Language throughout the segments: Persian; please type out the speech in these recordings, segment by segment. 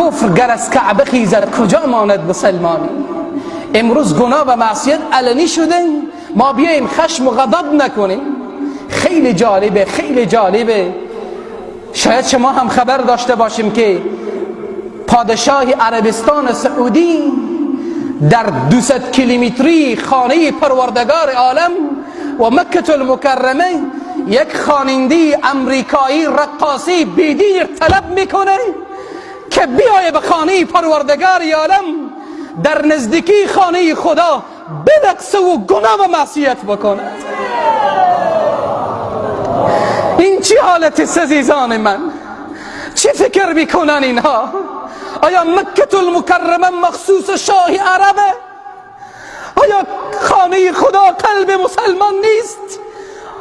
کفر گر از کعبه خیزد کجا ماند مسلمانی. امروز گناه و معصیت علنی شده، ما بیایم خشم و غضب نکنیم. خیلی جالبه، خیلی جالبه. شاید شما هم خبر داشته باشیم که پادشاه عربستان سعودی در 200 کیلومتری خانه پروردگار عالم و مکه المکرمه یک خواننده امریکایی رقاصی بیدین طلب میکنه که بیایه به خانه پروردگار عالم در نزدیکی خانه خدا برقصه و گناه و معصیت بکند. این چی حالت عزیزان من؟ چی فکر میکنن اینها؟ آیا مکه المکرمه مخصوص شاه عربه؟ آیا خانه خدا قلب مسلمان نیست؟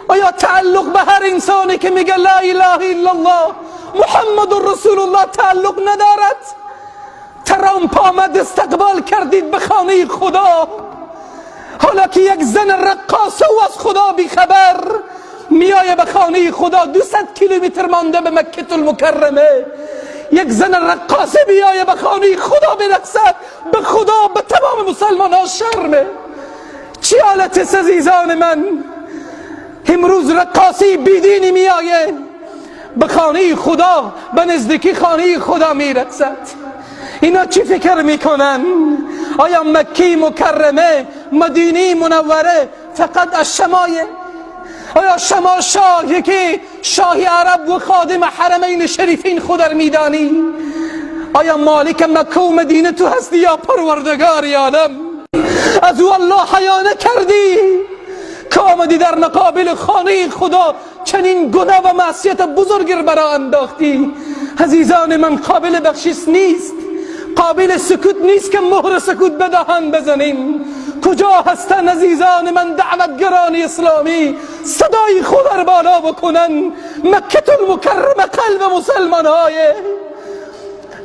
آیا تعلق به هر انسانی که میگه لا اله الا الله محمد رسول الله تعلق ندارد؟ ترامپ آمد استقبال کردید به خانه خدا، حالا که یک زن رقاصه و از خدا بیخبر میایه به خانه خدا 200 کیلومتر مانده به مکه المکرمه، یک زن رقاصه بیایه به خانه خدا برقصد، به خدا به تمام مسلمان ها شرمه. چی حالت عزیزان من؟ امروز رقاصی بیدینی میایه به خانه خدا، به نزدیکی خانه خدا میرقصد. اینا چی فکر میکنن؟ آیا مکی مکرمه مدینه منوره فقط از شمایه؟ آیا شما شاهی که شاه عرب و خادم حرمین شریفین خودر میدانی؟ آیا مالک مکه و مدینه تو هستی یا پروردگار عالم؟ از او الله حیا نکردی که آمدی در مقابل خانه خدا چنین گناه و معصیت بزرگی برا انداختی؟ عزیزان من، قابل بخشش نیست، قابل سکوت نیست که مهر سکوت به دهان بزنیم. کجا هستن عزیزان من دعوتگران اسلامی؟ صدای خود را بالا بکنن. مکه المکرمه قلب مسلمان های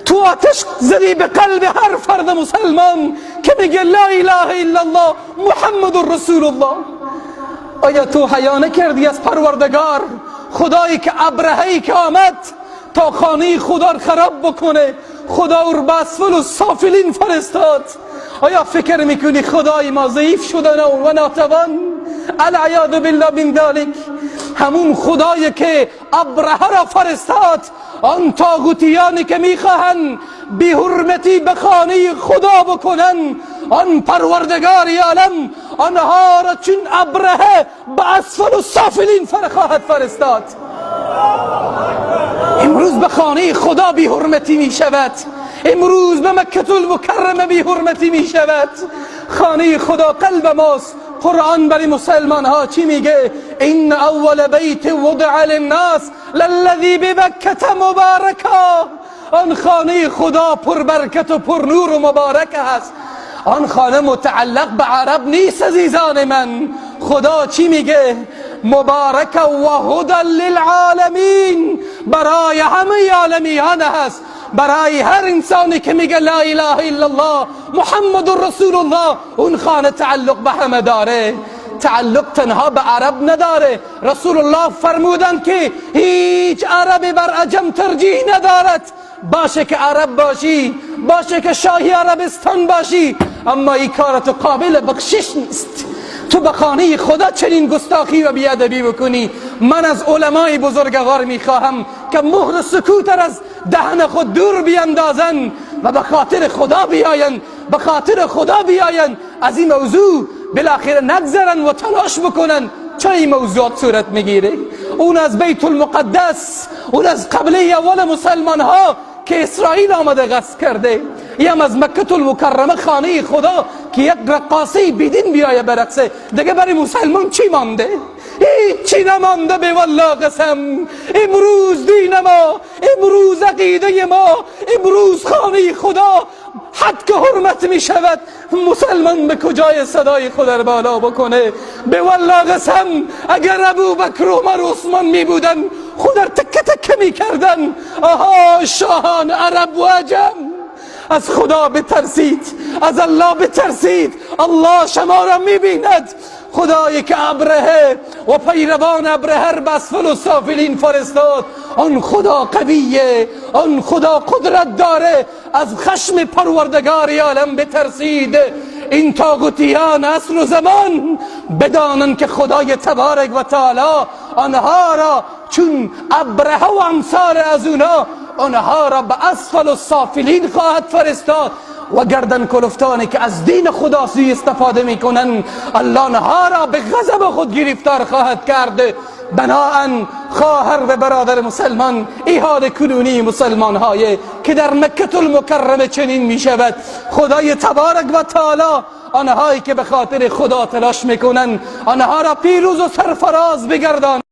تو آتش زدی به قلب هر فرد مسلمان که میگه لا اله الا الله محمد رسول الله. آیا تو حیا نکردی از پروردگار خدایی که ابرهه‌ای که آمد تا خانه خدا را خراب بکنه، خدا او به اسفل و سافلین فرستاد؟ آیا فکر میکنی خدای ما ضعیف شدن و ناتوان؟ العیاذ بالله من ذلک. همون خدایی که ابرهه را فرستاد، آن طاغوتیانی که میخواهند بی حرمتی به خانه خدا بکنن، آن پروردگار عالم آنها را چون ابرهه به اسفل و سافلین خواهد فرستاد. امروز به خانه خدا بی حرمتی می شود، امروز به مکه المکرمه بی حرمتی می شود. خانه خدا قلب ماست. قرآن برای مسلمان ها چی میگه؟ این اول بیت وضع للناس للذی بمکه مبارکا. آن خانه خدا پر برکت و پر نور و مبارک است. آن خانه متعلق به عرب نیست عزیزان من. خدا چی میگه؟ مبارک و هدى للعالمین، برای همه عالمیان هست، برای هر انسانی که میگه لا اله الا الله محمد رسول الله. اون خانه تعلق به همه داره، تعلق تنها به عرب نداره. رسول الله فرمودن که هیچ عربی بر عجم ترجیح ندارد، باشه که عرب باشی، باشه که شاهی عربستان باشی، اما این کارت قابل بخشش نیست. تو به خانه خدا چنین گستاخی و بیادبی بکنی. من از علمای بزرگوار میخواهم که مهر سکوت از دهن خود دور بیاندازن و به خاطر خدا بیاین، به خاطر خدا بیاین از این موضوع بالاخره نگذرن و تلاش بکنن. چه این موضوعات صورت میگیره؟ اون از بیت المقدس، اون از قبله اول مسلمان ها که اسرائیل آمده غصب کرده، یم از مکه المکرمه خانه خدا که یک رقاصی بیدین بیایه برقصه. دیگه برای مسلمان چی مانده؟ هیچی نمانده. به والله قسم امروز دین ما، امروز عقیده ما، امروز خانه خدا حد که حرمت می شود، مسلمان به کجای صدای خود را بالا بکنه؟ به والله قسم اگر ابو بکر و عمر و عثمان می بودن خود را تکه تکه می کردن. آها شاهان عرب و عجم، از خدا بترسید، از الله بترسید. الله شما را میبیند. خدایی که ابرهه و پیروان ابرهه به اسفل السافلین فرستاد، آن خدا قویه، آن خدا قدرت داره. از خشم پروردگار عالم بترسید. این طاغوتیان عصر و زمان بدانند که خدای تبارک و تعالی آنها را چون ابرهه و امثال از آنها را به اسفل السافلین خواهد فرستاد. و گردن کلفتانی که از دین خدا سوء استفاده میکنن، الله آنها را به غضب خود گرفتار خواهد کرد. بناهن خواهر و برادر مسلمان، ایهاد کنونی مسلمان های که در مکه المکرمه چنین می شود، خدای تبارک و تعالی آنهایی که به خاطر خدا تلاش میکنن آنها را پیروز و سرفراز بگردان.